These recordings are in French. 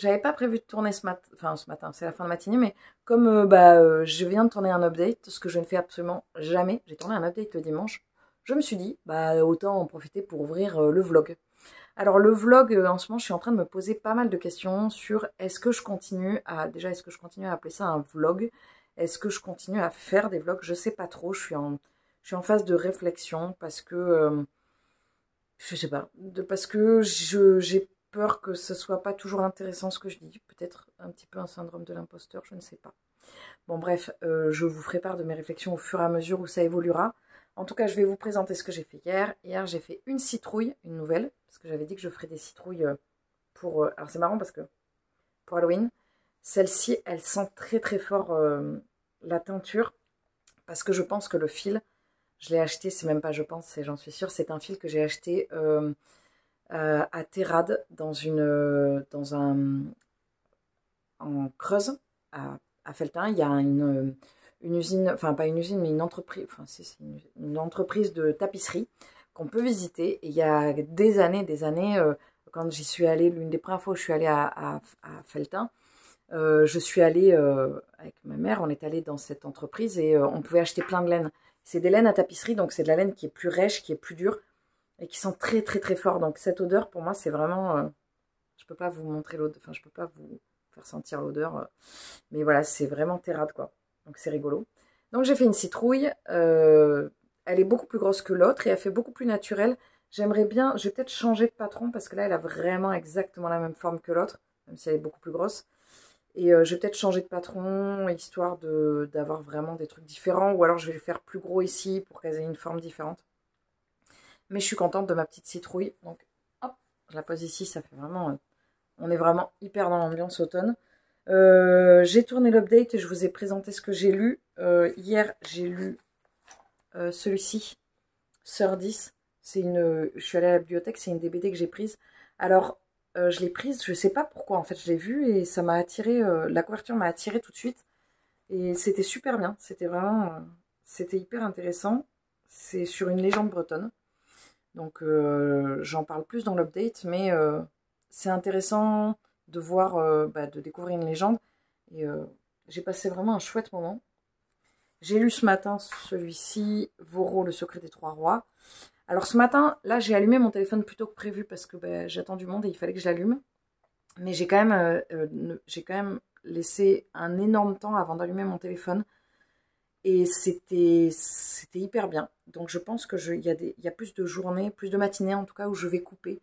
j'avais pas prévu de tourner ce matin, c'est la fin de matinée, mais comme je viens de tourner un update, ce que je ne fais absolument jamais, j'ai tourné un update le dimanche, je me suis dit, bah autant en profiter pour ouvrir le vlog. Alors le vlog, en ce moment, je suis en train de me poser pas mal de questions sur est-ce que je continue à, déjà, est-ce que je continue à appeler ça un vlog? Est-ce que je continue à faire des vlogs? Je sais pas trop, je suis en phase de réflexion parce que, je sais pas, parce que j'ai peur que ce soit pas toujours intéressant ce que je dis. Peut-être un petit peu un syndrome de l'imposteur, je ne sais pas. Bon bref, je vous ferai part de mes réflexions au fur et à mesure où ça évoluera. En tout cas, je vais vous présenter ce que j'ai fait hier. Hier, j'ai fait une citrouille, une nouvelle, parce que j'avais dit que je ferais des citrouilles pour... alors c'est marrant parce que pour Halloween, celle-ci, elle sent très très fort la teinture, parce que je pense que le fil, je l'ai acheté, c'est même pas je pense, c'est j'en suis sûre, c'est un fil que j'ai acheté à Terrade dans un en Creuse à Felletin. Il y a une usine, enfin pas une usine, mais une entreprise, enfin c'est une entreprise de tapisserie qu'on peut visiter. Et il y a des années, quand j'y suis allée, l'une des premières fois où je suis allée à Felletin, je suis allée avec ma mère, on est allé dans cette entreprise et on pouvait acheter plein de laine. C'est des laines à tapisserie, donc c'est de la laine qui est plus rêche, qui est plus dure et qui sent très très très fort. Donc cette odeur, pour moi, c'est vraiment... je peux pas vous montrer l'odeur, enfin je peux pas vous faire sentir l'odeur, mais voilà, c'est vraiment terrade quoi. Donc c'est rigolo. Donc j'ai fait une citrouille, elle est beaucoup plus grosse que l'autre et elle fait beaucoup plus naturelle. J'aimerais bien, je vais peut-être changer de patron parce que là elle a vraiment exactement la même forme que l'autre, même si elle est beaucoup plus grosse. Et je vais peut-être changer de patron, histoire d'avoir vraiment des trucs différents. Ou alors je vais le faire plus gros ici pour qu'elle ait une forme différente. Mais je suis contente de ma petite citrouille. Donc hop, je la pose ici, ça fait vraiment... on est vraiment hyper dans l'ambiance automne. J'ai tourné l'update et je vous ai présenté ce que j'ai lu. Hier, j'ai lu celui-ci, Sœur 10. Je suis allée à la bibliothèque, c'est une des BD que j'ai prise. Alors, je l'ai prise, je sais pas pourquoi, en fait, je l'ai vue et ça m'a attiré, la couverture m'a attiré tout de suite. Et c'était super bien, c'était vraiment, c'était hyper intéressant. C'est sur une légende bretonne. Donc, j'en parle plus dans l'update, mais c'est intéressant de voir, de découvrir une légende. Et j'ai passé vraiment un chouette moment. J'ai lu ce matin celui-ci, Voro, le secret des trois rois. Alors ce matin, là, j'ai allumé mon téléphone plus tôt que prévu parce que j'attends du monde et il fallait que je l'allume. Mais j'ai quand même laissé un énorme temps avant d'allumer mon téléphone. Et c'était hyper bien. Donc je pense que il y a plus de journées, plus de matinées en tout cas où je vais couper.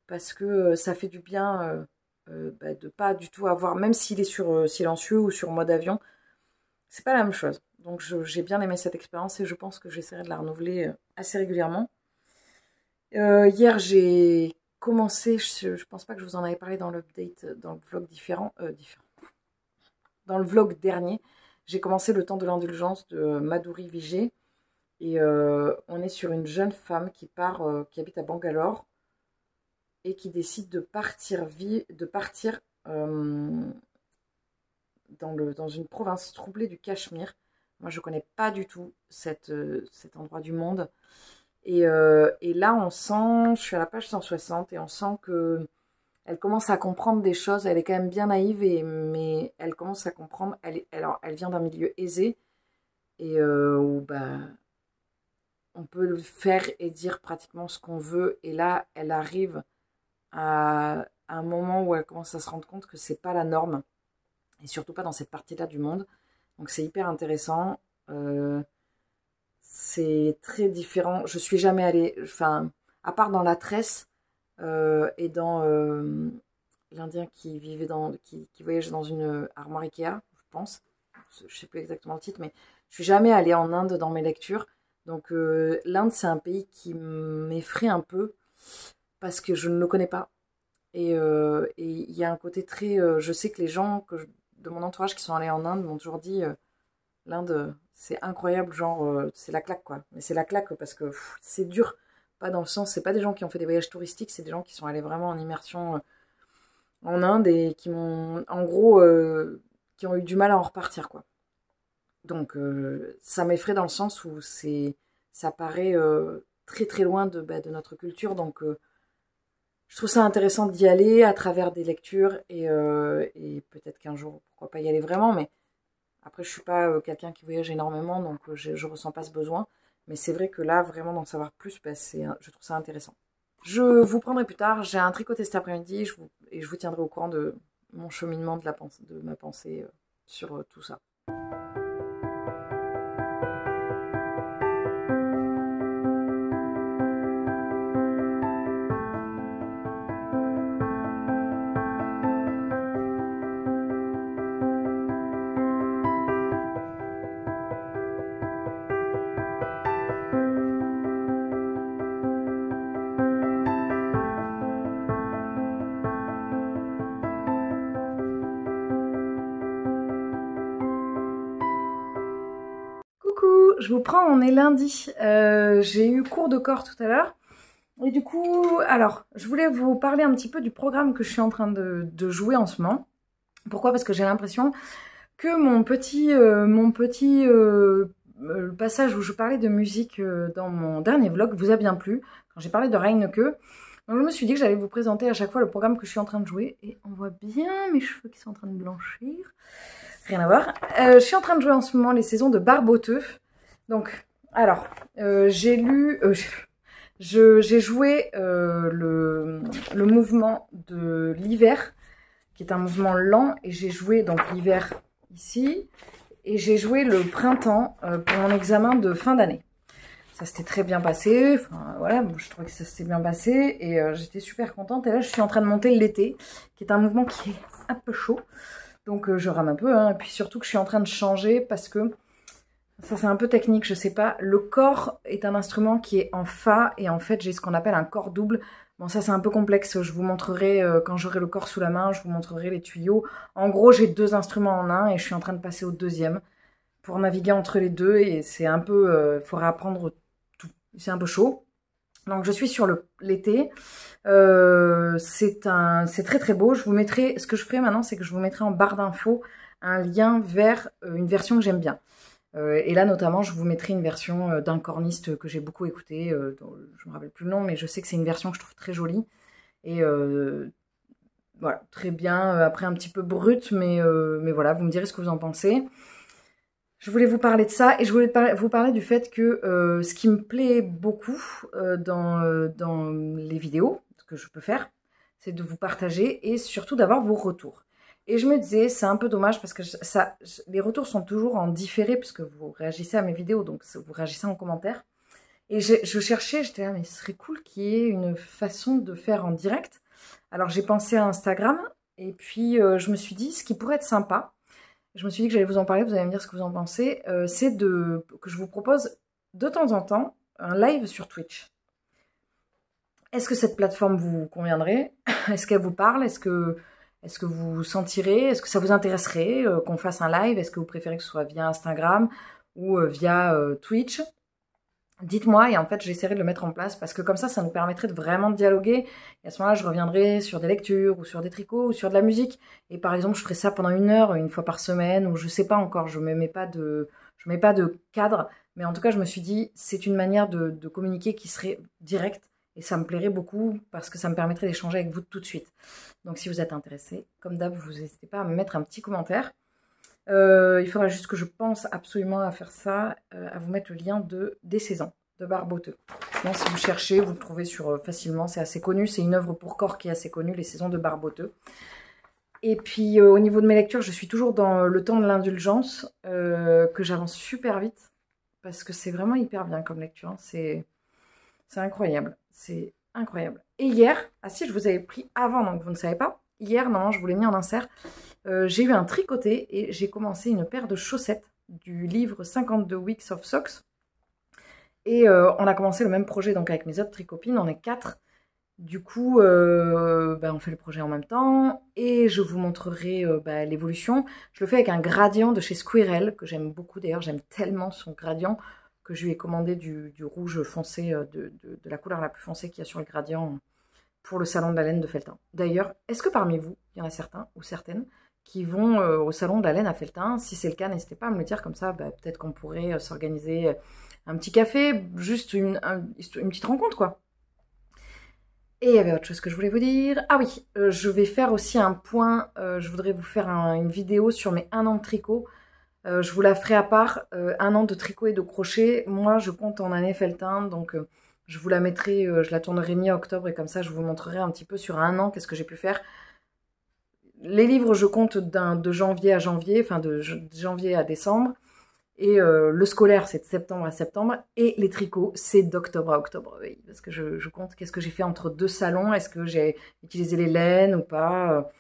Parce que ça fait du bien de pas du tout avoir, même s'il est sur silencieux ou sur mode avion, c'est pas la même chose. Donc j'ai bien aimé cette expérience et je pense que j'essaierai de la renouveler assez régulièrement. Hier j'ai commencé, je pense pas que je vous en avais parlé dans l'update, dans le vlog dans le vlog dernier, j'ai commencé Le temps de l'indulgence de Madhuri Vijay. Et on est sur une jeune femme qui habite à Bangalore et qui décide de partir, dans une province troublée du Cachemire. Moi, je ne connais pas du tout cet endroit du monde. Et là, on sent, je suis à la page 160, et on sent que elle commence à comprendre des choses. Elle est quand même bien naïve, mais elle commence à comprendre. Alors, elle vient d'un milieu aisé, et où on peut faire et dire pratiquement ce qu'on veut. Et là, elle arrive à un moment où elle commence à se rendre compte que c'est pas la norme. Et surtout pas dans cette partie-là du monde. Donc c'est hyper intéressant. C'est très différent. Je suis jamais allée, enfin, à part dans la tresse et dans l'Indien qui voyage dans une armoire Ikea, je pense. Je sais plus exactement le titre, mais je suis jamais allée en Inde dans mes lectures. Donc l'Inde, c'est un pays qui m'effraie un peu parce que je ne le connais pas. Et il y a un côté très... je sais que les gens de mon entourage qui sont allés en Inde m'ont toujours dit l'Inde, c'est incroyable, genre, c'est la claque, quoi. Mais c'est la claque parce que c'est dur. Pas dans le sens, c'est pas des gens qui ont fait des voyages touristiques, c'est des gens qui sont allés vraiment en immersion en Inde et qui m'ont, en gros, qui ont eu du mal à en repartir, quoi. Donc, ça m'effraie dans le sens où ça paraît très très loin de notre culture. Donc, je trouve ça intéressant d'y aller à travers des lectures et peut-être qu'un jour, pourquoi pas y aller vraiment, mais après, je suis pas quelqu'un qui voyage énormément, donc je ressens pas ce besoin. Mais c'est vrai que là, vraiment d'en savoir plus, bah, je trouve ça intéressant. Je vous prendrai plus tard, j'ai un tricoté cet après-midi et je vous tiendrai au courant de mon cheminement de ma pensée sur tout ça. Coucou, je vous prends, on est lundi. J'ai eu cours de corps tout à l'heure. Et du coup, alors, je voulais vous parler un petit peu du programme que je suis en train de jouer en ce moment. Pourquoi? Parce que j'ai l'impression que mon petit passage où je parlais de musique dans mon dernier vlog vous a bien plu, quand j'ai parlé de Reineke. Donc je me suis dit que j'allais vous présenter à chaque fois le programme que je suis en train de jouer. Et on voit bien mes cheveux qui sont en train de blanchir. Rien à voir. Je suis en train de jouer en ce moment les saisons de Barboteux. Donc, alors, j'ai joué le mouvement de l'hiver, qui est un mouvement lent, et j'ai joué donc l'hiver ici, et j'ai joué le printemps pour mon examen de fin d'année. Ça s'était très bien passé, enfin voilà, je trouvais que ça s'était bien passé, et j'étais super contente. Et là, je suis en train de monter l'été, qui est un mouvement qui est un peu chaud. Donc je rame un peu, hein. Et puis surtout que je suis en train de changer parce que, ça c'est un peu technique, je sais pas, le corps est un instrument qui est en Fa et en fait j'ai ce qu'on appelle un corps double. Bon ça c'est un peu complexe, je vous montrerai quand j'aurai le corps sous la main, je vous montrerai les tuyaux. En gros j'ai 2 instruments en un et je suis en train de passer au deuxième pour naviguer entre les deux et c'est un peu, il faudra apprendre tout, c'est un peu chaud. Donc je suis sur l'été, c'est très très beau. Je vous mettrai, ce que je ferai maintenant, c'est que je vous mettrai en barre d'infos un lien vers une version que j'aime bien. Et là notamment, je vous mettrai une version d'un corniste que j'ai beaucoup écouté, dont je me rappelle plus le nom, mais je sais que c'est une version que je trouve très jolie. Et voilà, très bien. Après un petit peu brut, mais voilà, vous me direz ce que vous en pensez. Je voulais vous parler de ça et je voulais vous parler du fait que ce qui me plaît beaucoup dans les vidéos, ce que je peux faire, c'est de vous partager et surtout d'avoir vos retours. Et je me disais, c'est un peu dommage parce que les retours sont toujours en différé puisque vous réagissez à mes vidéos, donc vous réagissez en commentaire. Et je cherchais, j'étais là, mais ce serait cool qu'il y ait une façon de faire en direct. Alors j'ai pensé à Instagram et puis je me suis dit, ce qui pourrait être sympa, je me suis dit que j'allais vous en parler, vous allez me dire ce que vous en pensez, c'est que je vous propose de temps en temps un live sur Twitch. Est-ce que cette plateforme vous conviendrait? Est-ce qu'elle vous parle? Est-ce que vous sentirez? Est-ce que ça vous intéresserait qu'on fasse un live? Est-ce que vous préférez que ce soit via Instagram ou via Twitch? Dites-moi et en fait j'essaierai de le mettre en place parce que comme ça nous permettrait de vraiment dialoguer et à ce moment-là je reviendrai sur des lectures ou sur des tricots ou sur de la musique et par exemple je ferai ça pendant 1 heure une fois par semaine ou je sais pas encore, je mets pas de cadre mais en tout cas je me suis dit c'est une manière de communiquer qui serait directe et ça me plairait beaucoup parce que ça me permettrait d'échanger avec vous tout de suite. Donc si vous êtes intéressé, comme d'hab vous n'hésitez pas à me mettre un petit commentaire. Il faudra juste que je pense absolument à faire ça, à vous mettre le lien des saisons de Barboteux. Sinon, si vous cherchez, vous le trouvez facilement, c'est assez connu. C'est une œuvre pour corps qui est assez connue, les saisons de Barboteux. Et puis, au niveau de mes lectures, je suis toujours dans le temps de l'indulgence, que j'avance super vite, parce que c'est vraiment hyper bien comme lecture. Hein. C'est incroyable, c'est incroyable. Et hier, ah si, je vous avais pris avant, donc vous ne savez pas. Hier, non, je vous l'ai mis en insert. J'ai eu un tricoté et j'ai commencé une paire de chaussettes du livre 52 Weeks of Socks. Et on a commencé le même projet donc avec mes autres tricopines, on est 4. Du coup, on fait le projet en même temps et je vous montrerai l'évolution. Je le fais avec un gradient de chez Squirrel que j'aime beaucoup. D'ailleurs, j'aime tellement son gradient que je lui ai commandé du rouge foncé, de la couleur la plus foncée qu'il y a sur le gradient pour le salon de la laine de Felletin. D'ailleurs, est-ce que parmi vous, il y en a certains ou certaines qui vont au salon de la laine à Felletin? Si c'est le cas, n'hésitez pas à me le dire comme ça. Peut-être qu'on pourrait s'organiser un petit café, juste une petite rencontre, quoi. Et il y avait autre chose que je voulais vous dire. Ah oui, je vais faire aussi un point. Je voudrais vous faire une vidéo sur mes 1 an de tricot. Je vous la ferai à part. 1 an de tricot et de crochet. Moi, je compte en année felletin. Donc, je vous la mettrai, je la tournerai mi-octobre. Et comme ça, je vous montrerai un petit peu sur 1 an qu'est-ce que j'ai pu faire. Les livres, je compte de janvier à janvier. Enfin, de janvier à décembre. Et le scolaire, c'est de septembre à septembre. Et les tricots, c'est d'octobre à octobre. Oui, parce que je compte qu'est-ce que j'ai fait entre 2 salons. Est-ce que j'ai utilisé les laines ou pas.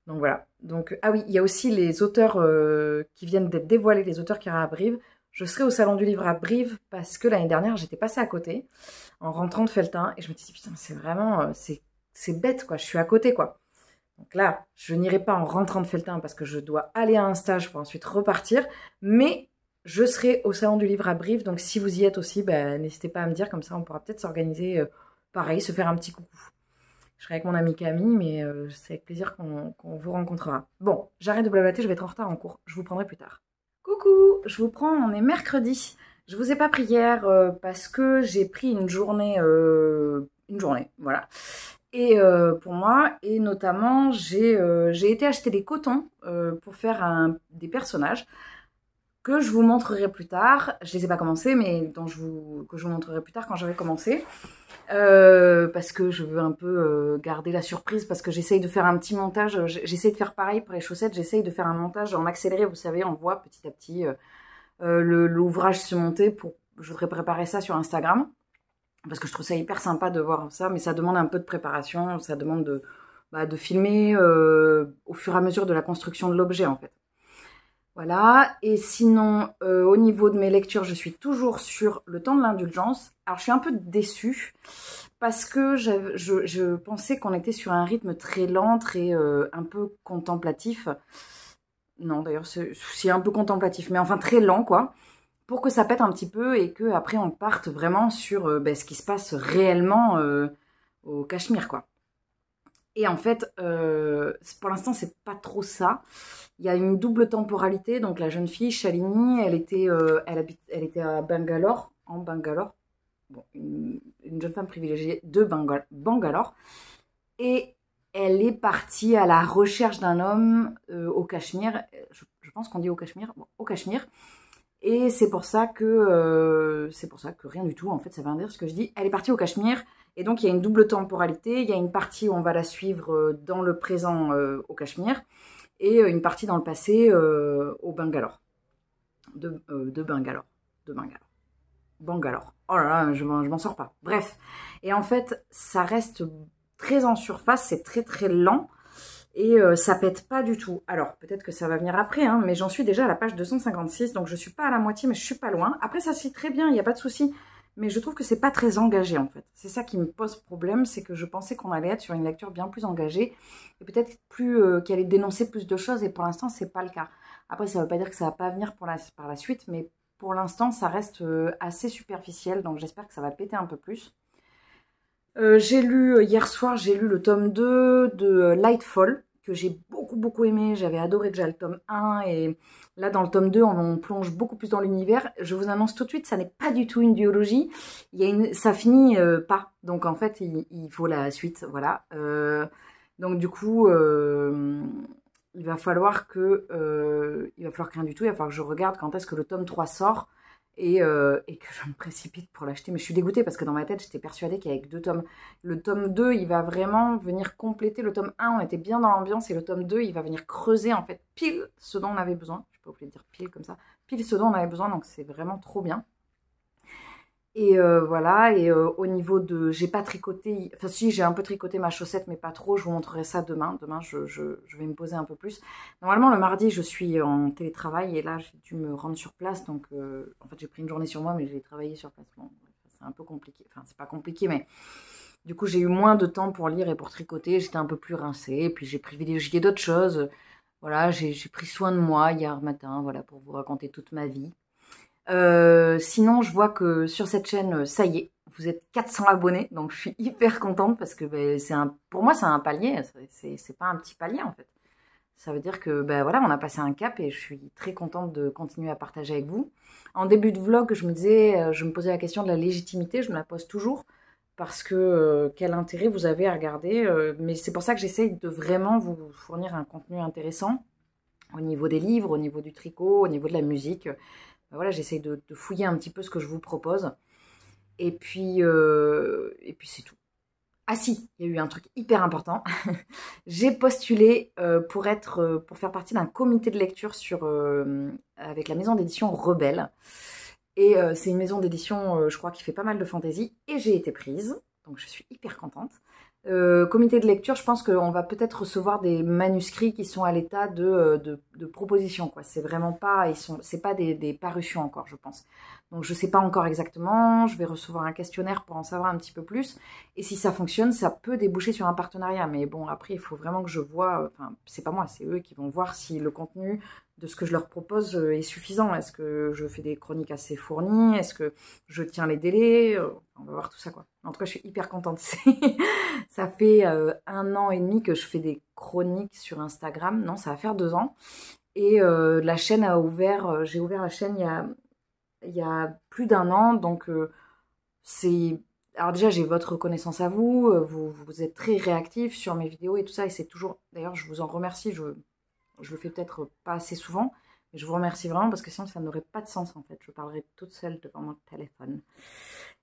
Donc voilà. Donc, ah oui, il y a aussi les auteurs qui viennent d'être dévoilés, les auteurs qui arrivent à Brive. Je serai au Salon du Livre à Brive parce que l'année dernière, j'étais passée à côté en rentrant de Felletin. Et je me suis dit, putain, c'est vraiment... c'est bête, quoi. Je suis à côté, quoi. Donc là, je n'irai pas en rentrant de Felletin parce que je dois aller à un stage pour ensuite repartir. Mais je serai au Salon du Livre à Brive, donc si vous y êtes aussi, n'hésitez pas à me dire, comme ça on pourra peut-être s'organiser pareil, se faire un petit coucou. Je serai avec mon amie Camille, mais c'est avec plaisir qu'on vous rencontrera. Bon, j'arrête de blablater, je vais être en retard en cours, je vous prendrai plus tard. Coucou, je vous prends, on est mercredi. Je vous ai pas pris hier parce que j'ai pris une journée, voilà. Et pour moi, et notamment, j'ai été acheter des cotons pour faire des personnages que je vous montrerai plus tard. Je les ai pas commencés, mais que je vous montrerai plus tard quand j'aurai commencé. Parce que je veux un peu garder la surprise, parce que j'essaye de faire un petit montage. J'essaye de faire pareil pour les chaussettes. J'essaye de faire un montage en accéléré. Vous savez, on voit petit à petit l'ouvrage se monter. Je voudrais préparer ça sur Instagram. Parce que je trouve ça hyper sympa de voir ça, mais ça demande un peu de préparation. Ça demande de filmer au fur et à mesure de la construction de l'objet, en fait. Voilà, et sinon, au niveau de mes lectures, je suis toujours sur Le Temps de l'Indulgence. Alors, je suis un peu déçue parce que je pensais qu'on était sur un rythme très lent, très un peu contemplatif. Non, d'ailleurs, c'est un peu contemplatif, mais enfin très lent, quoi. Pour que ça pète un petit peu et qu'après on parte vraiment sur ce qui se passe réellement au Cachemire, quoi. Et en fait, pour l'instant, c'est pas trop ça. Il y a une double temporalité. Donc, la jeune fille, Shalini, elle était à Bangalore, en Bangalore. Bon, une jeune femme privilégiée de Bangalore. Et elle est partie à la recherche d'un homme au Cachemire. Je pense qu'on dit au Cachemire. Bon, au Cachemire. Et c'est pour ça que rien du tout, en fait, ça veut rien dire ce que je dis. Elle est partie au Cachemire. Et donc, il y a une double temporalité. Il y a une partie où on va la suivre dans le présent au Cachemire et une partie dans le passé au Bangalore. De Bangalore. Bangalore. Oh là là, je m'en sors pas. Bref. Et en fait, ça reste très en surface. C'est très, très lent. Et ça pète pas du tout. Alors, peut-être que ça va venir après, hein, mais j'en suis déjà à la page 256. Donc, je suis pas à la moitié, mais je suis pas loin. Après, ça se lit très bien. Il n'y a pas de souci. Mais je trouve que c'est pas très engagé, en fait. C'est ça qui me pose problème, c'est que je pensais qu'on allait être sur une lecture bien plus engagée et peut-être qu'elle allait dénoncer plus de choses, et pour l'instant, c'est pas le cas. Après, ça veut pas dire que ça va pas venir par la suite, mais pour l'instant, ça reste assez superficiel, donc j'espère que ça va péter un peu plus. J'ai lu, hier soir, j'ai lu le tome 2 de Lightfall, que j'ai beaucoup aimé. J'avais adoré déjà le tome 1, et là, dans le tome 2, on plonge beaucoup plus dans l'univers. Je vous annonce tout de suite, ça n'est pas du tout une duologie. Ça finit pas. Donc, en fait, il faut la suite, voilà. Donc, du coup, il va falloir que rien du tout. Il va falloir que je regarde quand est-ce que le tome 3 sort. Et que je me précipite pour l'acheter. Mais je suis dégoûtée parce que dans ma tête, j'étais persuadée qu'avec 2 tomes. Le tome 2, il va vraiment venir compléter le tome 1. On était bien dans l'ambiance, et le tome 2, il va venir creuser en fait pile ce dont on avait besoin. Je ne suis pas obligée de dire pile comme ça. Pile ce dont on avait besoin, donc c'est vraiment trop bien. Et voilà, et au niveau de... J'ai pas tricoté... Enfin si, j'ai un peu tricoté ma chaussette, mais pas trop. Je vous montrerai ça demain. Demain, je vais me poser un peu plus. Normalement, le mardi, je suis en télétravail, et là, j'ai dû me rendre sur place. Donc, en fait, j'ai pris une journée sur moi, mais j'ai travaillé sur place. Bon, c'est un peu compliqué. Enfin, c'est pas compliqué, mais... Du coup, j'ai eu moins de temps pour lire et pour tricoter. J'étais un peu plus rincée. Et puis, j'ai privilégié d'autres choses. Voilà, j'ai pris soin de moi hier matin, voilà, pour vous raconter toute ma vie. Sinon, je vois que sur cette chaîne, ça y est, vous êtes 400 abonnés, donc je suis hyper contente parce que pour moi, c'est un palier, c'est pas un petit palier en fait. Ça veut dire que voilà, on a passé un cap, et je suis très contente de continuer à partager avec vous. En début de vlog, je me posais la question de la légitimité, je me la pose toujours, parce que quel intérêt vous avez à regarder. Mais c'est pour ça que j'essaye de vraiment vous fournir un contenu intéressant au niveau des livres, au niveau du tricot, au niveau de la musique. Voilà, j'essaye de fouiller un petit peu ce que je vous propose. Et puis c'est tout. Ah si, il y a eu un truc hyper important. J'ai postulé pour faire partie d'un comité de lecture avec la maison d'édition Rebelle. Et c'est une maison d'édition, je crois, qui fait pas mal de fantaisie. Et j'ai été prise, donc je suis hyper contente. Comité de lecture, je pense qu'on va peut-être recevoir des manuscrits qui sont à l'état de proposition, quoi. C'est vraiment pas, c'est pas des parutions encore, je pense. Donc je sais pas encore exactement. Je vais recevoir un questionnaire pour en savoir un petit peu plus. Et si ça fonctionne, ça peut déboucher sur un partenariat. Mais bon, après, il faut vraiment que je vois. Enfin, c'est pas moi, c'est eux qui vont voir si le contenu de ce que je leur propose est suffisant. Est-ce que je fais des chroniques assez fournies? Est-ce que je tiens les délais? On va voir tout ça, quoi. En tout cas, je suis hyper contente. Ça fait 1 an et demi que je fais des chroniques sur Instagram. Non, ça va faire 2 ans. Et la chaîne a ouvert, j'ai ouvert la chaîne il y a plus d'1 an. Donc, c'est... Alors déjà, j'ai votre reconnaissance à vous. Vous êtes très réactifs sur mes vidéos et tout ça. Et c'est toujours... D'ailleurs, je vous en remercie. Je le fais peut-être pas assez souvent. Mais je vous remercie vraiment parce que sinon, ça n'aurait pas de sens, en fait. Je parlerais toute seule devant mon téléphone.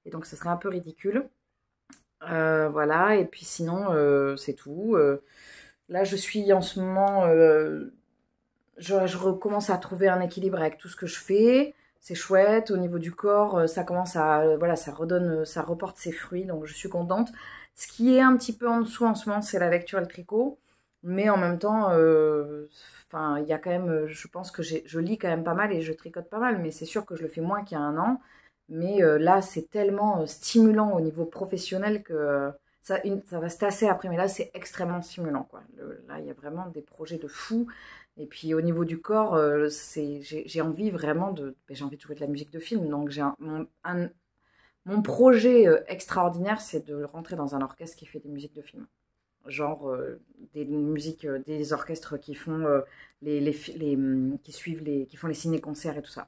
Et donc, ce serait un peu ridicule. Voilà, et puis sinon, c'est tout. Là, je suis en ce moment, je recommence à trouver un équilibre avec tout ce que je fais. C'est chouette. Au niveau du corps, ça commence à, voilà, ça redonne, ça reporte ses fruits, donc je suis contente. Ce qui est un petit peu en dessous en ce moment, c'est la lecture et le tricot. Mais en même temps, enfin, il y a quand même, je pense que je lis quand même pas mal et je tricote pas mal, mais c'est sûr que je le fais moins qu'il y a 1 an. Mais là, c'est tellement stimulant au niveau professionnel que ça va se tasser après. Mais là, c'est extrêmement stimulant, quoi. Là, il y a vraiment des projets de fou. Et puis, au niveau du corps, j'ai envie vraiment j'ai envie de jouer de la musique de film. Donc, mon projet extraordinaire, c'est de rentrer dans un orchestre qui fait des musiques de film. Genre des musiques, des orchestres qui font qui font les ciné-concerts et tout ça.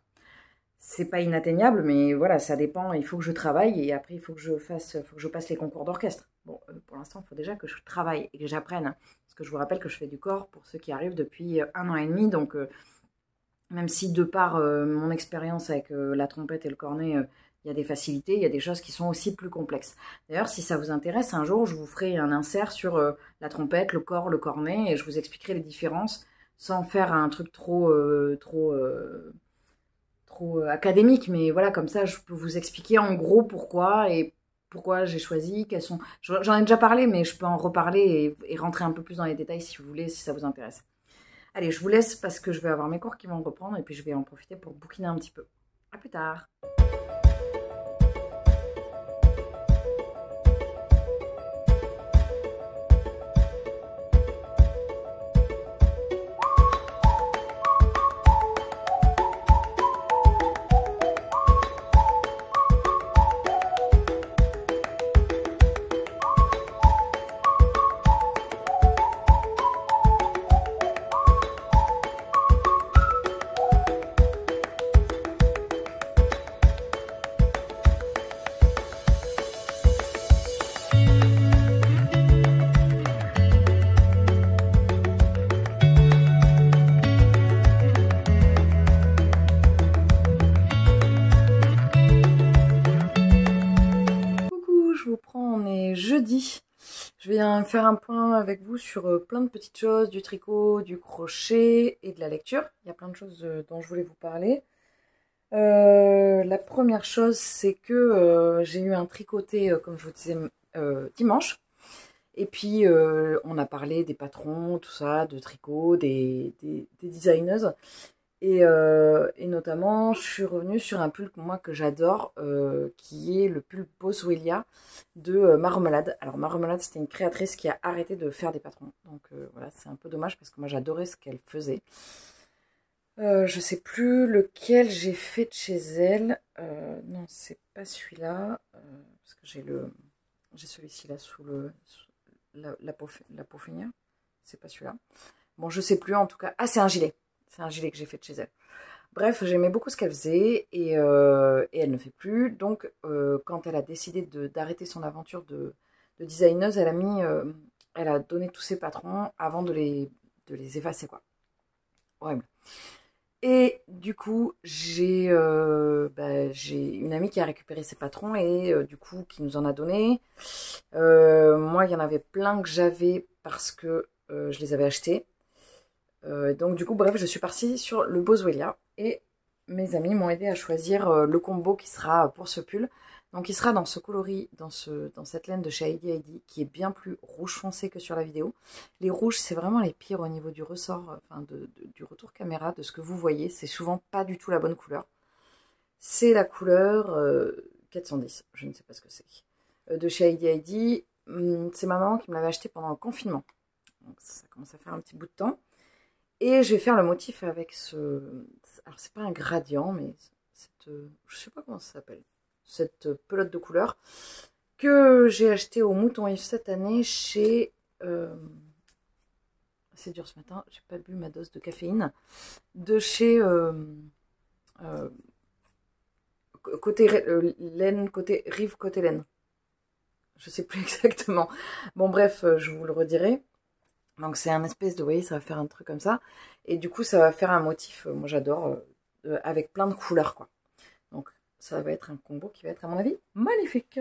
C'est pas inatteignable, mais voilà, ça dépend. Il faut que je travaille et après, il faut que je passe les concours d'orchestre. Bon, pour l'instant, il faut déjà que je travaille et que j'apprenne. Parce que je vous rappelle que je fais du corps pour ceux qui arrivent depuis 1 an et demi. Donc, même si de par mon expérience avec la trompette et le cornet, il y a des facilités, il y a des choses qui sont aussi plus complexes. D'ailleurs, si ça vous intéresse, un jour, je vous ferai un insert sur la trompette, le corps, le cornet, et je vous expliquerai les différences sans faire un truc trop académique, mais voilà, comme ça, je peux vous expliquer en gros pourquoi j'ai choisi, quels sont... J'en ai déjà parlé, mais je peux en reparler et rentrer un peu plus dans les détails si vous voulez, si ça vous intéresse. Allez, je vous laisse parce que je vais avoir mes cours qui vont reprendre et puis je vais en profiter pour bouquiner un petit peu. À plus tard. Je vous prends, on est jeudi. Je vais faire un point avec vous sur plein de petites choses, du tricot, du crochet et de la lecture. Il y a plein de choses dont je voulais vous parler. La première chose, c'est que j'ai eu un tricoté, comme je vous disais, dimanche. Et puis, on a parlé des patrons, tout ça, de tricot, des designeuses. Et notamment, je suis revenue sur un pull que j'adore, qui est le pull Boswellia de Marmelade. Alors Marmelade, c'était une créatrice qui a arrêté de faire des patrons. Donc voilà, c'est un peu dommage parce que moi j'adorais ce qu'elle faisait. Je sais plus lequel j'ai fait de chez elle. Non, c'est pas celui-là. Parce que j'ai celui-ci là sous la peau finière. C'est pas celui-là. Bon, je sais plus en tout cas. Ah, c'est un gilet. C'est un gilet que j'ai fait de chez elle. Bref, j'aimais beaucoup ce qu'elle faisait et elle ne fait plus. Donc, quand elle a décidé d'arrêter son aventure de designeuse, elle a donné tous ses patrons avant de les effacer, quoi. Horrible. Et du coup, j'ai une amie qui a récupéré ses patrons et du coup, qui nous en a donné. Moi, il y en avait plein que j'avais parce que je les avais achetés. Donc du coup, bref, je suis partie sur le Boswellia et mes amis m'ont aidé à choisir le combo qui sera pour ce pull. Donc il sera dans ce coloris, dans cette laine de chez Heidi Heidi qui est bien plus rouge foncé que sur la vidéo. Les rouges, c'est vraiment les pires au niveau du ressort, enfin du retour caméra, de ce que vous voyez. C'est souvent pas du tout la bonne couleur. C'est la couleur 410, je ne sais pas ce que c'est, de chez Heidi Heidi. C'est ma maman qui me l'avait acheté pendant le confinement. Donc ça commence à faire un petit bout de temps. Et je vais faire le motif avec ce... Alors, c'est pas un gradient, mais je sais pas comment ça s'appelle. Cette pelote de couleur que j'ai acheté au Mouton Yves cette année chez... c'est dur ce matin, j'ai pas bu ma dose de caféine. De chez... côté laine, côté rive, côté laine. Je sais plus exactement. Bon, bref, je vous le redirai. Donc c'est un espèce de, vous voyez, ça va faire un truc comme ça. Et du coup, ça va faire un motif, moi j'adore, avec plein de couleurs, quoi. Donc ça va être un combo qui va être, à mon avis, magnifique.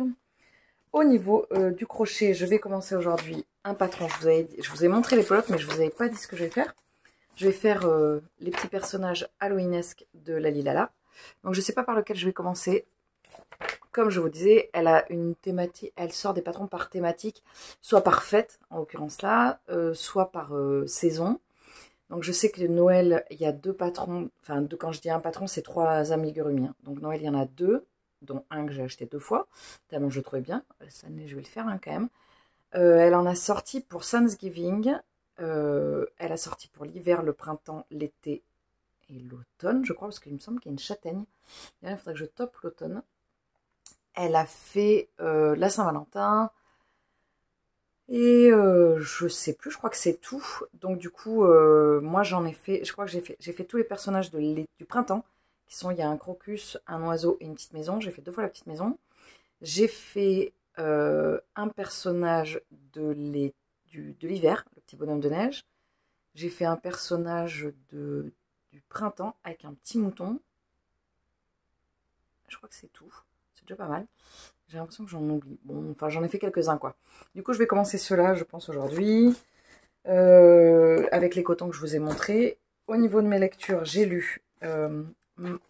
Au niveau du crochet, je vais commencer aujourd'hui un patron. Je vous ai montré les pelotes, mais je vous avais pas dit ce que je vais faire. Je vais faire les petits personnages halloweenesques de Lalilala. Donc je sais pas par lequel je vais commencer. Comme je vous disais, elle a une thématique, elle sort des patrons par thématique, soit par fête, en l'occurrence là, soit par saison. Donc je sais que Noël, il y a deux patrons, enfin deux, quand je dis un patron, c'est 3 amigurumis. Donc Noël, il y en a 2, dont un que j'ai acheté 2 fois, tellement je le trouvais bien. Cette année, je vais le faire quand même. Elle en a sorti pour Thanksgiving, elle a sorti pour l'hiver, le printemps, l'été et l'automne, je crois, parce qu'il me semble qu'il y a une châtaigne. Il faudrait que je tope l'automne. Elle a fait la Saint-Valentin. Et je sais plus, je crois que c'est tout. Donc du coup, moi j'en ai fait, je crois que j'ai fait tous les personnages du printemps, qui sont, il y a un crocus, un oiseau et une petite maison. J'ai fait 2 fois la petite maison. J'ai fait un personnage de l'hiver, le petit bonhomme de neige. J'ai fait un personnage du printemps avec un petit mouton. Je crois que c'est tout. C'est déjà pas mal. J'ai l'impression que j'en oublie. Bon, enfin, j'en ai fait quelques-uns, quoi. Du coup, je vais commencer ceux-là, je pense, aujourd'hui. Avec les cotons que je vous ai montrés. Au niveau de mes lectures, j'ai lu,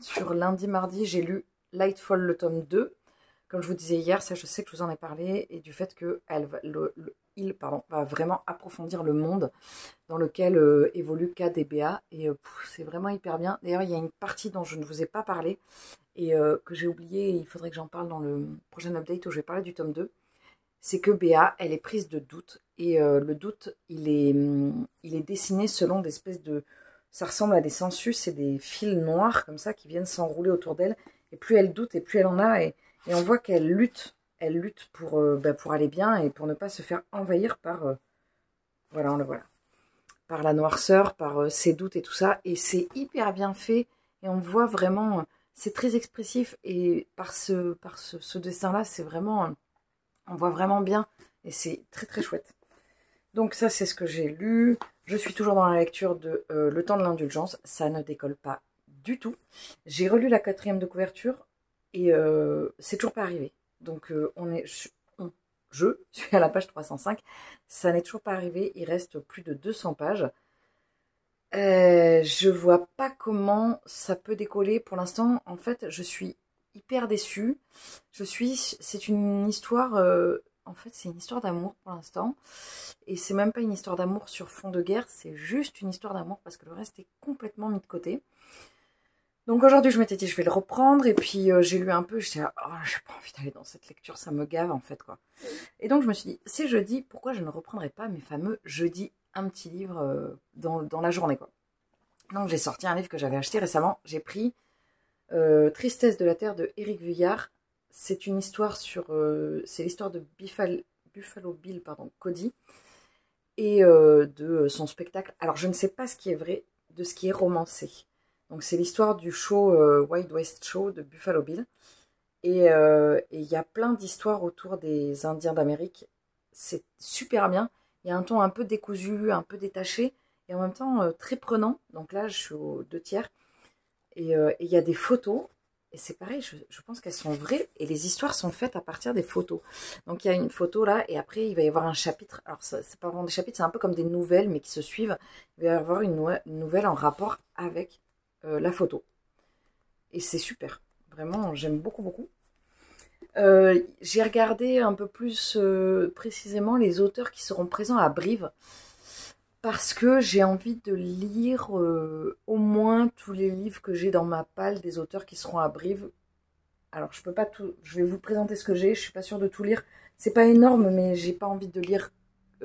sur lundi, mardi, j'ai lu Lightfall, le tome 2. Comme je vous disais hier, ça, je sais que je vous en ai parlé, et du fait qu'il va vraiment approfondir le monde dans lequel évolue KDBA. Et c'est vraiment hyper bien. D'ailleurs, il y a une partie dont je ne vous ai pas parlé, et que j'ai oublié, il faudrait que j'en parle dans le prochain update où je vais parler du tome 2, c'est que Béa, elle est prise de doute, et le doute, il est dessiné selon des espèces de... Ça ressemble à des sangsues, c'est des fils noirs comme ça qui viennent s'enrouler autour d'elle, et plus elle doute, et plus elle en a, et on voit qu'elle lutte pour aller bien, et pour ne pas se faire envahir par... voilà, on le voit là. Par la noirceur, par ses doutes et tout ça, et c'est hyper bien fait, et on voit vraiment... C'est très expressif, et par ce dessin-là, c'est vraiment... On voit vraiment bien, et c'est très très chouette. Donc ça, c'est ce que j'ai lu. Je suis toujours dans la lecture de Le temps de l'indulgence. Ça ne décolle pas du tout. J'ai relu la 4e de couverture, et c'est toujours pas arrivé. Donc je suis à la page 305. Ça n'est toujours pas arrivé. Il reste plus de 200 pages. Je vois pas comment ça peut décoller. Pour l'instant, en fait, je suis hyper déçue. C'est une histoire, en fait, c'est une histoire d'amour pour l'instant. Et c'est même pas une histoire d'amour sur fond de guerre, c'est juste une histoire d'amour parce que le reste est complètement mis de côté. Donc aujourd'hui, je m'étais dit, je vais le reprendre. Et puis, j'ai lu un peu, je disais, oh, j'ai pas envie d'aller dans cette lecture, ça me gave en fait, quoi. Et donc, je me suis dit, c'est jeudi, pourquoi je ne reprendrai pas mes fameux jeudi un petit livre dans la journée, quoi. Donc, j'ai sorti un livre que j'avais acheté récemment. J'ai pris Tristesse de la Terre de Éric Vuillard. C'est une histoire c'est l'histoire de Buffalo Bill, pardon, Cody, et de son spectacle. Alors, je ne sais pas ce qui est vrai de ce qui est romancé. Donc c'est l'histoire du show Wild West Show de Buffalo Bill. Et il y a plein d'histoires autour des Indiens d'Amérique. C'est super bien. Il y a un ton un peu décousu, un peu détaché, et en même temps très prenant. Donc là, je suis aux 2 tiers. Et il y a des photos. Et c'est pareil, je pense qu'elles sont vraies. Et les histoires sont faites à partir des photos. Donc il y a une photo là, et après il va y avoir un chapitre. Alors c'est pas vraiment des chapitres, c'est un peu comme des nouvelles, mais qui se suivent. Il va y avoir une nouvelle en rapport avec la photo. Et c'est super. Vraiment, j'aime beaucoup, beaucoup. J'ai regardé un peu plus précisément les auteurs qui seront présents à Brive. Parce que j'ai envie de lire au moins tous les livres que j'ai dans ma palle des auteurs qui seront à Brive. Alors je peux pas tout, je vais vous présenter ce que j'ai, je suis pas sûre de tout lire. C'est pas énorme, mais j'ai pas envie de lire,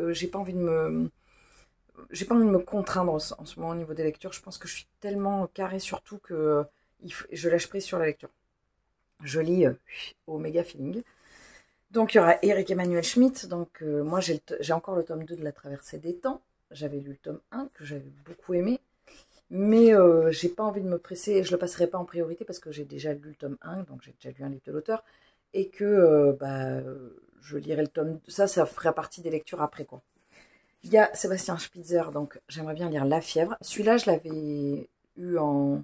j'ai pas envie de me contraindre en ce moment au niveau des lectures. Je pense que je suis tellement carrée sur tout que je lâche prise sur la lecture. Je lis au méga feeling. Donc il y aura Eric Emmanuel Schmitt. Donc moi j'ai encore le tome 2 de La Traversée des Temps. J'avais lu le tome 1 que j'avais beaucoup aimé. Mais j'ai pas envie de me presser. Je le passerai pas en priorité parce que j'ai déjà lu le tome 1. Donc j'ai déjà lu un livre de l'auteur. Et que je lirai le tome 2. Ça ferait partie des lectures après quoi. Il y a Sébastien Spitzer. Donc j'aimerais bien lire La Fièvre. Celui-là je l'avais eu en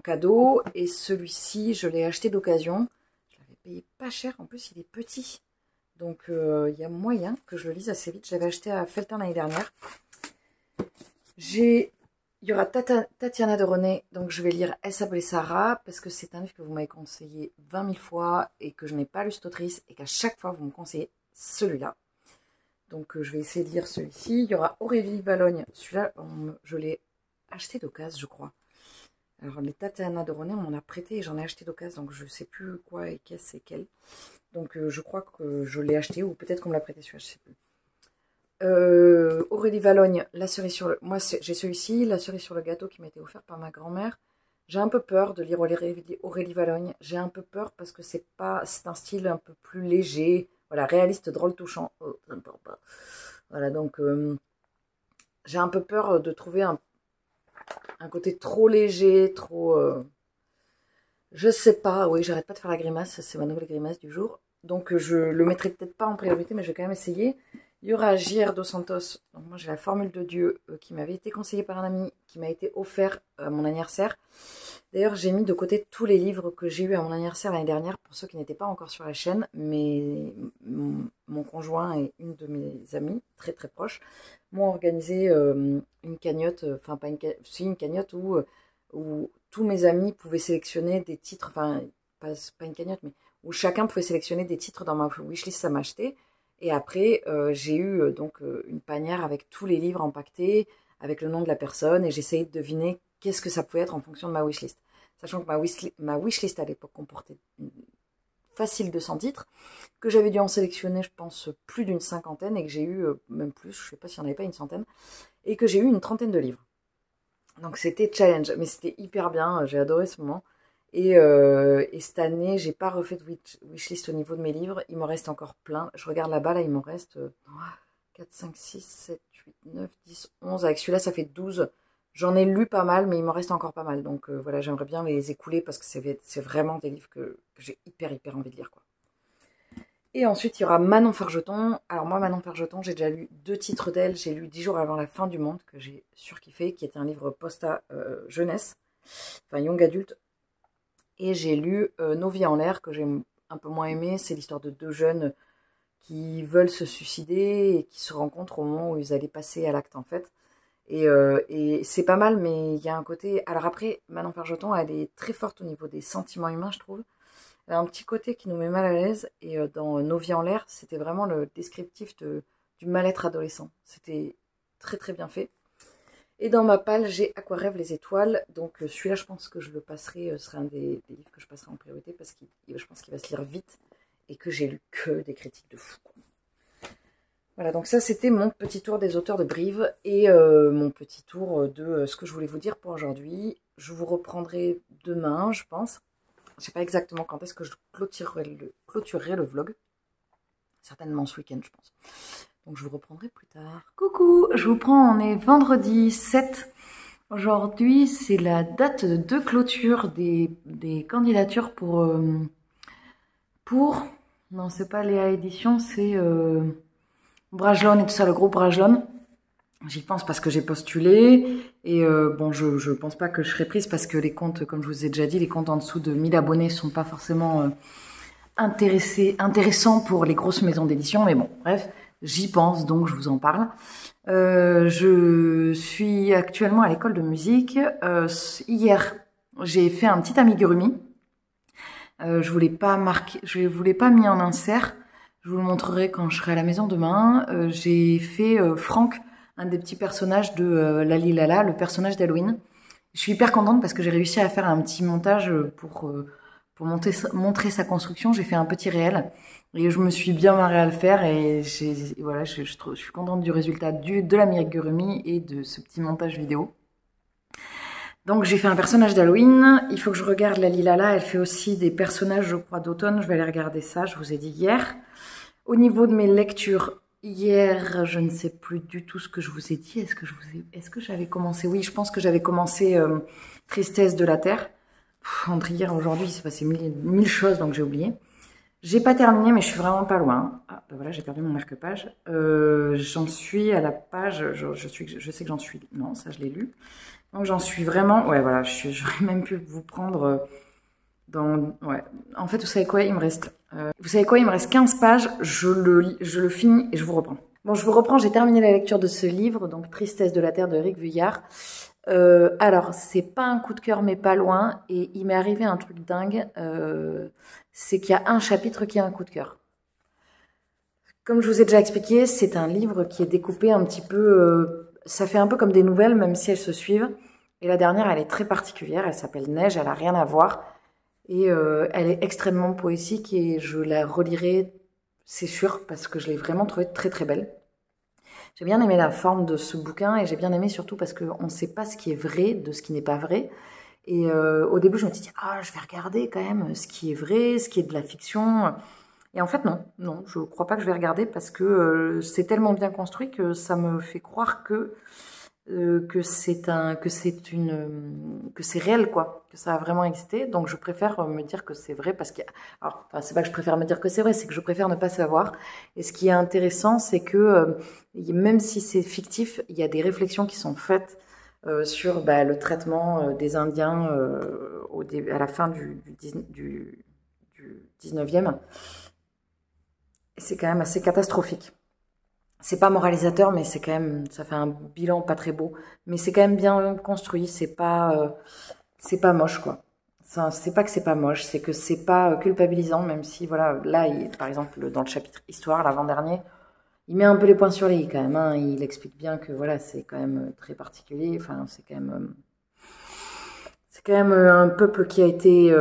cadeau. Et celui-ci je l'ai acheté d'occasion. Je l'avais payé pas cher. En plus il est petit. Donc, il y a moyen que je le lise assez vite. Je l'avais acheté à Feltin l'année dernière. Il y aura Tatiana de René. Donc, je vais lire Elle s'appelait Sarah. Parce que c'est un livre que vous m'avez conseillé 20 000 fois. Et que je n'ai pas lu cette autrice. Et qu'à chaque fois, vous me conseillez celui-là. Donc, je vais essayer de lire celui-ci. Il y aura Aurélie Valogne. Celui-là, je l'ai acheté d'occasion, je crois. Alors, les Tatiana de René, on m'en a prêté et j'en ai acheté d'occasion. Donc, je ne sais plus quoi et qu'est-ce et quel. Donc je crois que je l'ai acheté ou peut-être qu'on me l'a prêté celui-là, je sais plus. Aurélie Valogne, la cerise sur le... Moi j'ai celui-ci, la cerise sur le gâteau qui m'a été offert par ma grand-mère. J'ai un peu peur de lire Aurélie Valogne. J'ai un peu peur parce que c'est un style un peu plus léger. Voilà, réaliste, drôle, touchant. Oh, ça me parle pas. Voilà, donc j'ai un peu peur de trouver un côté trop léger, trop... Je sais pas, oui, j'arrête pas de faire la grimace, c'est ma nouvelle grimace du jour. Donc je le mettrai peut-être pas en priorité, mais je vais quand même essayer. Il y aura J.R. Dos Santos. Donc moi j'ai la Formule de Dieu qui m'avait été conseillée par un ami, qui m'a été offert à mon anniversaire. D'ailleurs j'ai mis de côté tous les livres que j'ai eu à mon anniversaire l'année dernière, pour ceux qui n'étaient pas encore sur la chaîne, mais mon conjoint et une de mes amies, très très proches, m'ont organisé une cagnotte, enfin pas une cagnotte, si une cagnotte où tous mes amis pouvaient sélectionner des titres, enfin, pas une cagnotte, mais où chacun pouvait sélectionner des titres dans ma wishlist à m'acheter. Et après, j'ai eu donc une panière avec tous les livres empaquetés, avec le nom de la personne, et j'essayais de deviner qu'est-ce que ça pouvait être en fonction de ma wishlist. Sachant que ma wishlist à l'époque comportait facile 200 titres, que j'avais dû en sélectionner, je pense, plus d'une cinquantaine, et que j'ai eu, même plus, je ne sais pas s'il n'y en avait pas une centaine, et que j'ai eu une trentaine de livres. Donc c'était challenge, mais c'était hyper bien, j'ai adoré ce moment. Et cette année, j'ai pas refait de wishlist au niveau de mes livres, il m'en reste encore plein. Je regarde là-bas, là il m'en reste 4, 5, 6, 7, 8, 9, 10, 11. Avec celui-là, ça fait 12. J'en ai lu pas mal, mais il m'en reste encore pas mal. Donc voilà, j'aimerais bien les écouler parce que c'est vraiment des livres que j'ai hyper envie de lire, quoi. Et ensuite, il y aura Manon Fargeton. Alors moi, Manon Fargeton, j'ai déjà lu 2 titres d'elle. J'ai lu 10 jours avant la fin du monde, que j'ai surkiffé, qui était un livre posta jeunesse, enfin young adulte. Et j'ai lu Nos vies en l'air, que j'ai un peu moins aimé. C'est l'histoire de 2 jeunes qui veulent se suicider et qui se rencontrent au moment où ils allaient passer à l'acte, en fait. Et c'est pas mal, mais il y a un côté... Alors après, Manon Fargeton, elle est très forte au niveau des sentiments humains, je trouve. Elle a un petit côté qui nous met mal à l'aise. Et dans Nos vies en l'air, c'était vraiment le descriptif du mal-être adolescent. C'était très bien fait. Et dans ma palle, j'ai Aquarêve les étoiles. Donc celui-là, je pense que je le passerai. Ce serait un des livres que je passerai en priorité parce que je pense qu'il va se lire vite. Et que j'ai lu que des critiques de fou. Voilà, donc ça, c'était mon petit tour des auteurs de Brive. Et mon petit tour de ce que je voulais vous dire pour aujourd'hui. Je vous reprendrai demain, je pense. Je ne sais pas exactement quand est-ce que je clôturerai le vlog. Certainement ce week-end, je pense. Donc je vous reprendrai plus tard. Coucou, je vous prends, on est vendredi 7 Aujourd'hui, c'est la date de clôture des candidatures pour... Non, c'est pas Léa Édition, c'est Brajlon et tout ça, le groupe Brajlon. J'y pense parce que j'ai postulé et bon, je pense pas que je serai prise parce que les comptes, comme je vous ai déjà dit, les comptes en dessous de 1000 abonnés sont pas forcément intéressants pour les grosses maisons d'édition. Mais bon, bref, j'y pense, donc je vous en parle. Je suis actuellement à l'école de musique. Hier, j'ai fait un petit amigurumi. Je voulais pas mis en insert. Je vous le montrerai quand je serai à la maison demain. J'ai fait Franck, un des petits personnages de Lali Lala, le personnage d'Halloween. Je suis hyper contente parce que j'ai réussi à faire un petit montage pour montrer sa construction. J'ai fait un petit réel et je me suis bien marrée à le faire et voilà, je suis contente du résultat de l'amigurumi et de ce petit montage vidéo. Donc j'ai fait un personnage d'Halloween, il faut que je regarde Lali Lala, elle fait aussi des personnages, je crois, d'automne, je vais aller regarder ça, je vous ai dit hier. Au niveau de mes lectures, hier, je ne sais plus du tout ce que je vous ai dit. Est-ce que j'avais commencé? Oui, je pense que j'avais commencé Tristesse de la Terre. Entre hier et aujourd'hui, il s'est passé mille choses, donc j'ai oublié. J'ai pas terminé, mais je suis vraiment pas loin. Ah, ben voilà, j'ai perdu mon marque-page. J'en suis à la page, je sais que j'en suis... Non, ça je l'ai lu. Donc j'en suis vraiment... Ouais, voilà, j'aurais même pu vous prendre... Ouais. En fait, vous savez quoi, il me reste... vous savez quoi, il me reste 15 pages, je le finis et je vous reprends. Bon, je vous reprends, j'ai terminé la lecture de ce livre, donc Tristesse de la Terre de Eric Vuillard. Alors, c'est pas un coup de cœur, mais pas loin, et il m'est arrivé un truc dingue, c'est qu'il y a un chapitre qui a un coup de cœur. Comme je vous ai déjà expliqué, c'est un livre qui est découpé un petit peu... ça fait un peu comme des nouvelles, même si elles se suivent. Et la dernière, elle est très particulière, elle s'appelle Neige, elle a rien à voir. Et elle est extrêmement poétique et je la relirai, c'est sûr, parce que je l'ai vraiment trouvée très très belle. J'ai bien aimé la forme de ce bouquin et j'ai bien aimé surtout parce qu'on ne sait pas ce qui est vrai de ce qui n'est pas vrai. Et au début, je me suis dit, ah, je vais regarder quand même ce qui est vrai, ce qui est de la fiction. Et en fait, non, je crois pas que je vais regarder parce que c'est tellement bien construit que ça me fait croire que c'est réel, quoi, que ça a vraiment existé. Donc je préfère me dire que c'est vrai parce que, alors, enfin, c'est pas que je préfère me dire que c'est vrai, c'est que je préfère ne pas savoir. Et ce qui est intéressant, c'est que même si c'est fictif, il y a des réflexions qui sont faites sur le traitement des Indiens à la fin du 19e. C'est quand même assez catastrophique. C'est pas moralisateur, mais c'est quand même, ça fait un bilan pas très beau. Mais c'est quand même bien construit, c'est pas moche, quoi. C'est pas que c'est pas moche, c'est que c'est pas culpabilisant, même si, voilà, là, par exemple, dans le chapitre Histoire, l'avant-dernier, il met un peu les points sur les i quand même, hein. Il explique bien que, voilà, c'est quand même très particulier, enfin, c'est quand même un peuple qui a été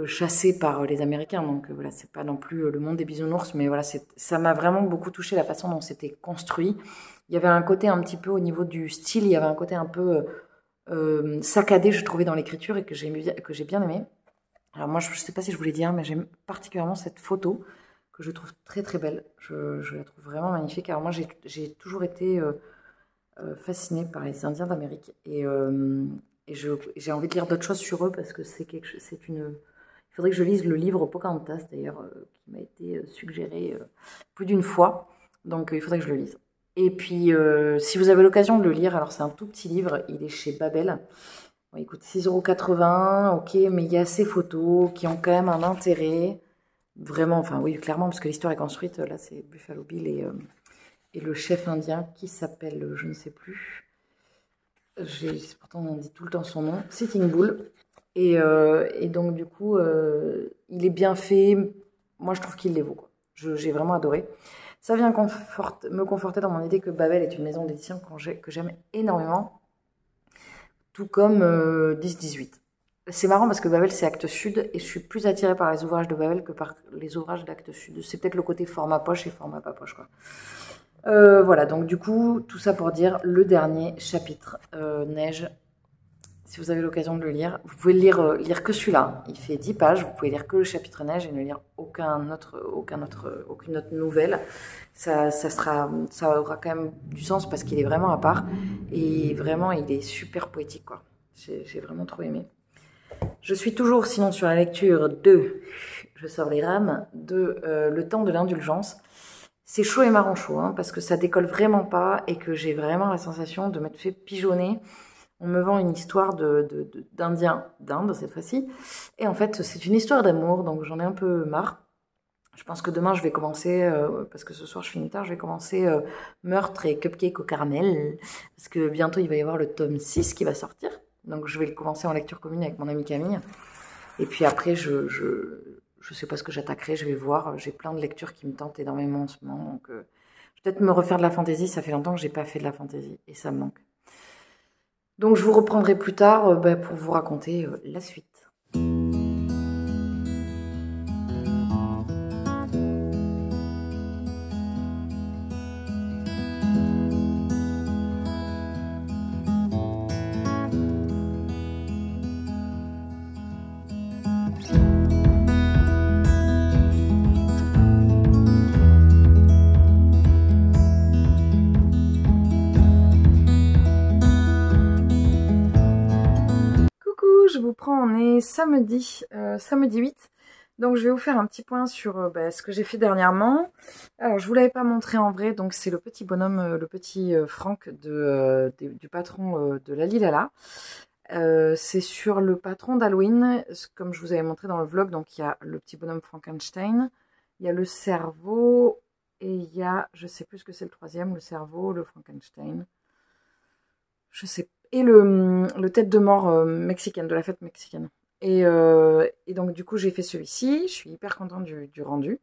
chassé par les Américains, donc voilà, c'est pas non plus le monde des bisounours, mais voilà, ça m'a vraiment beaucoup touché la façon dont c'était construit. Il y avait un côté un petit peu au niveau du style, il y avait un côté un peu saccadé, je trouvais, dans l'écriture et que j'ai bien aimé. Alors moi, je sais pas si je vous l'ai dit, hein, mais j'aime particulièrement cette photo que je trouve très très belle. Je la trouve vraiment magnifique. Alors moi, j'ai toujours été fascinée par les Indiens d'Amérique et j'ai envie de lire d'autres choses sur eux parce que il faudrait que je lise le livre Pocahontas d'ailleurs qui m'a été suggéré plus d'une fois, donc il faudrait que je le lise. Et puis si vous avez l'occasion de le lire, alors c'est un tout petit livre, il est chez Babel. Bon, il coûte 6,80 €, ok, mais il y a ces photos qui ont quand même un intérêt, vraiment, enfin oui, clairement, parce que l'histoire est construite, là c'est Buffalo Bill et le chef indien qui s'appelle, je ne sais plus, pourtant on dit tout le temps son nom, Sitting Bull. Et donc du coup, il est bien fait. Moi, je trouve qu'il les vaut, quoi. J'ai vraiment adoré. Ça vient me conforter dans mon idée que Babel est une maison d'édition que j'aime énormément, tout comme 10-18. C'est marrant parce que Babel, c'est Actes Sud, et je suis plus attirée par les ouvrages de Babel que par les ouvrages d'Actes Sud. C'est peut-être le côté format poche et format pas poche, quoi. Voilà, donc du coup, tout ça pour dire le dernier chapitre, Neige. si vous avez l'occasion de le lire. Vous pouvez lire que celui-là. Il fait 10 pages. Vous pouvez lire que le chapitre neige et ne lire aucune autre nouvelle. Ça aura quand même du sens parce qu'il est vraiment à part. Et vraiment, il est super poétique, quoi. J'ai vraiment trop aimé. Je suis toujours, sinon, sur la lecture je sors les rames, Le temps de l'indulgence. C'est chaud et marrant chaud, hein, parce que ça décolle vraiment pas et que j'ai vraiment la sensation de m'être fait pigeonner. On me vend une histoire d'Indien, d'Inde cette fois-ci. Et en fait, c'est une histoire d'amour, donc j'en ai un peu marre. Je pense que demain, je vais commencer, parce que ce soir, je finis tard, je vais commencer Meurtre et Cupcake au caramel. Parce que bientôt, il va y avoir le tome 6 qui va sortir. Donc, je vais le commencer en lecture commune avec mon amie Camille. Et puis après, je sais pas ce que j'attaquerai, je vais voir. J'ai plein de lectures qui me tentent énormément en ce moment. Donc, je vais peut-être me refaire de la fantaisie. Ça fait longtemps que j'ai pas fait de la fantaisie et ça me manque. Donc je vous reprendrai plus tard pour vous raconter la suite. Je vous prends, on est samedi 8. Donc je vais vous faire un petit point sur ce que j'ai fait dernièrement. Alors je vous l'avais pas montré en vrai, donc c'est le petit bonhomme, le petit Franck du patron de la Lilala. C'est sur le patron d'Halloween, comme je vous avais montré dans le vlog. Donc il y a le petit bonhomme Frankenstein, il y a le cerveau, et il y a, je sais plus ce que c'est le troisième, le cerveau, le Frankenstein. Je sais pas. Et le tête de mort mexicaine, de la fête mexicaine. Et donc, du coup, j'ai fait celui-ci. Je suis hyper contente du rendu.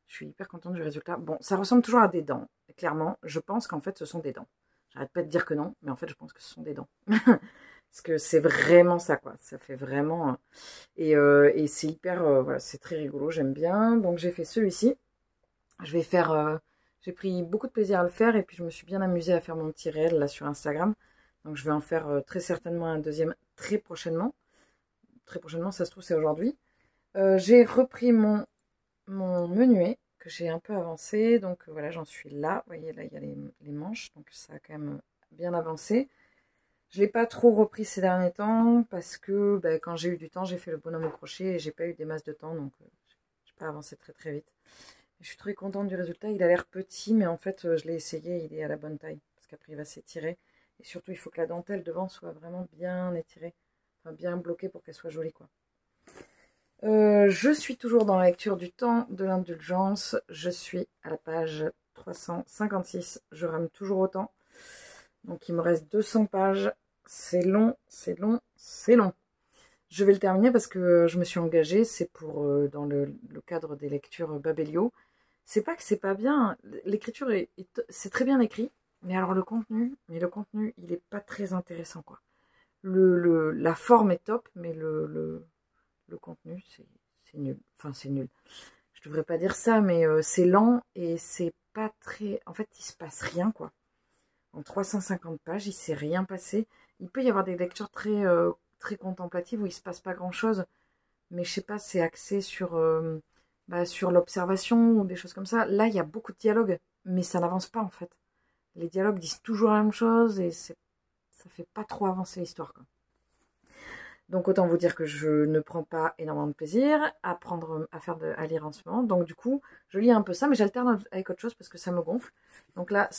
Je suis hyper contente du résultat. Bon, ça ressemble toujours à des dents. Clairement, je pense qu'en fait, ce sont des dents. J'arrête pas de dire que non, mais en fait, je pense que ce sont des dents. Parce que c'est vraiment ça, quoi. Ça fait vraiment... Et c'est hyper... voilà, c'est très rigolo, j'aime bien. Donc, j'ai fait celui-ci. Je vais faire... j'ai pris beaucoup de plaisir à le faire. Et puis, je me suis bien amusée à faire mon petit réel, là, sur Instagram. Donc je vais en faire très certainement un deuxième très prochainement. Très prochainement, ça se trouve c'est aujourd'hui. J'ai repris mon menuet que j'ai un peu avancé. Donc voilà, j'en suis là. Vous voyez, là il y a les manches. Donc ça a quand même bien avancé. Je ne l'ai pas trop repris ces derniers temps parce que quand j'ai eu du temps, j'ai fait le bonhomme au crochet et j'ai pas eu des masses de temps. Donc je n'ai pas avancé très vite. Je suis très contente du résultat. Il a l'air petit, mais en fait je l'ai essayé. Il est à la bonne taille. Parce qu'après il va s'étirer. Et surtout, il faut que la dentelle devant soit vraiment bien étirée, enfin bien bloquée pour qu'elle soit jolie, quoi. Je suis toujours dans la lecture du temps de l'indulgence. Je suis à la page 356. Je rame toujours autant. Donc, il me reste 200 pages. C'est long, c'est long, c'est long. Je vais le terminer parce que je me suis engagée. C'est pour, dans le cadre des lectures Babelio. C'est pas que c'est pas bien. L'écriture, c'est très bien écrit. Mais alors le contenu, il est pas très intéressant, quoi. La forme est top, mais le contenu, c'est nul. Enfin, c'est nul. Je devrais pas dire ça, mais c'est lent et c'est pas très... En fait, il se passe rien, quoi. En 350 pages, il s'est rien passé. Il peut y avoir des lectures très contemplatives où il se passe pas grand-chose. Mais je sais pas, c'est axé sur l'observation ou des choses comme ça. Là, il y a beaucoup de dialogues, mais ça n'avance pas, en fait. Les dialogues disent toujours la même chose et ça fait pas trop avancer l'histoire, quoi. Donc autant vous dire que je ne prends pas énormément de plaisir à lire en ce moment. Donc du coup, je lis un peu ça, mais j'alterne avec autre chose parce que ça me gonfle. Donc là,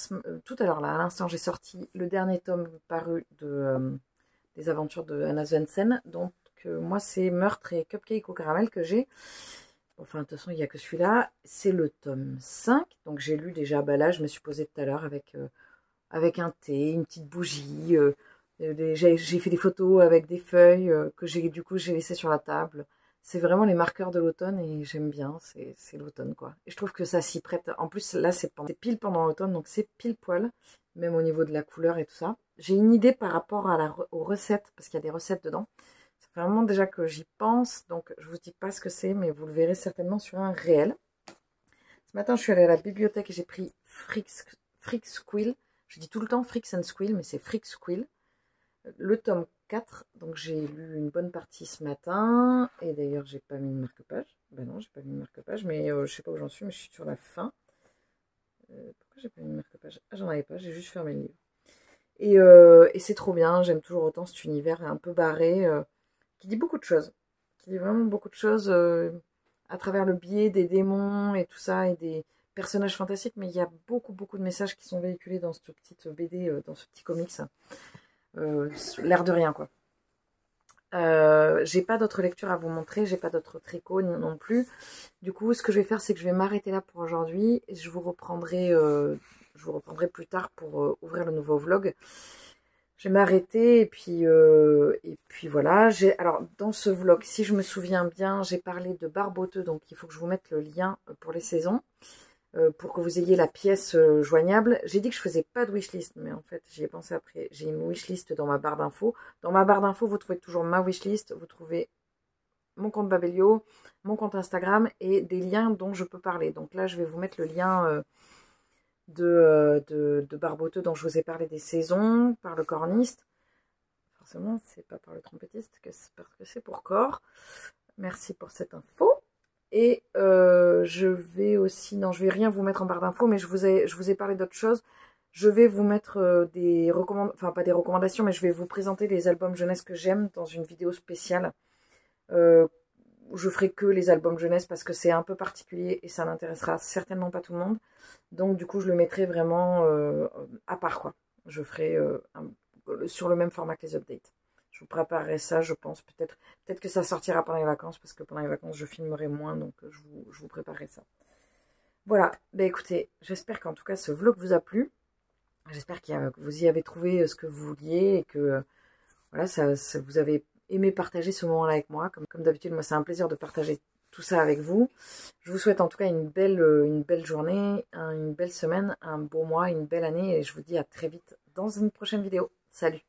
tout à l'heure, là, à l'instant, j'ai sorti le dernier tome paru des aventures de Anna Svensson. Donc moi, c'est Meurtre et Cupcake au caramel que j'ai. Enfin, de toute façon, il n'y a que celui-là. C'est le tome 5. Donc, j'ai lu déjà. Là, je me suis posée tout à l'heure avec un thé, une petite bougie. J'ai fait des photos avec des feuilles que du coup, j'ai laissées sur la table. C'est vraiment les marqueurs de l'automne et j'aime bien. C'est l'automne, quoi. Et je trouve que ça s'y prête. En plus, là, c'est pile pendant l'automne. Donc, c'est pile poil. Même au niveau de la couleur et tout ça. J'ai une idée par rapport aux recettes. Parce qu'il y a des recettes dedans. Ça fait vraiment déjà que j'y pense, donc je vous dis pas ce que c'est, mais vous le verrez certainement sur un réel. Ce matin, je suis allée à la bibliothèque et j'ai pris Frick Squill. Je dis tout le temps Fricks and Squill, mais c'est Frick Squill. le tome 4. Donc j'ai lu une bonne partie ce matin. Et d'ailleurs, j'ai pas mis de marque-page. Ben non, j'ai pas mis de marque-page, mais je sais pas où j'en suis, mais je suis sur la fin. Pourquoi j'ai pas mis de marque-page? Ah, j'en avais pas, j'ai juste fermé le livre. Et c'est trop bien, j'aime toujours autant cet univers un peu barré, qui dit beaucoup de choses. Qui dit vraiment beaucoup de choses à travers le biais des démons et tout ça, et des personnages fantastiques, mais il y a beaucoup, beaucoup de messages qui sont véhiculés dans cette petite BD, dans ce petit comics. L'air de rien, quoi. J'ai pas d'autres lectures à vous montrer, j'ai pas d'autres tricots non plus. Du coup, ce que je vais faire, c'est que je vais m'arrêter là pour aujourd'hui et je vous reprendrai plus tard pour ouvrir le nouveau vlog. Je vais m'arrêter et puis voilà. Alors dans ce vlog, si je me souviens bien, j'ai parlé de Barboteux, donc il faut que je vous mette le lien pour les saisons. Pour que vous ayez la pièce joignable. J'ai dit que je faisais pas de wishlist, mais en fait, j'y ai pensé après. J'ai une wishlist dans ma barre d'infos. Dans ma barre d'infos, vous trouvez toujours ma wishlist. Vous trouvez mon compte Babelio, mon compte Instagram et des liens dont je peux parler. Donc là, je vais vous mettre le lien de Barboteux dont je vous ai parlé des saisons, par le corniste. Forcément, c'est pas par le trompettiste, parce que c'est pour corps. Merci pour cette info. Et je vais aussi, non, je vais rien vous mettre en barre d'infos, mais je vous ai parlé d'autres choses. Je vais vous mettre des recommandations, enfin pas des recommandations, mais je vais vous présenter les albums jeunesse que j'aime dans une vidéo spéciale. Je ferai que les albums jeunesse parce que c'est un peu particulier et ça n'intéressera certainement pas tout le monde. Donc du coup, je le mettrai vraiment à part, quoi. Je ferai sur le même format que les updates. Je vous préparerai ça, je pense. Peut-être que ça sortira pendant les vacances, parce que pendant les vacances, je filmerai moins, donc je vous préparerai ça. Voilà, bah écoutez, j'espère qu'en tout cas, ce vlog vous a plu. J'espère que vous y avez trouvé ce que vous vouliez et que voilà, vous avez aimé partager ce moment-là avec moi. Comme d'habitude, moi, c'est un plaisir de partager tout ça avec vous. Je vous souhaite en tout cas une belle journée, une belle semaine, un beau mois, une belle année, et je vous dis à très vite dans une prochaine vidéo. Salut!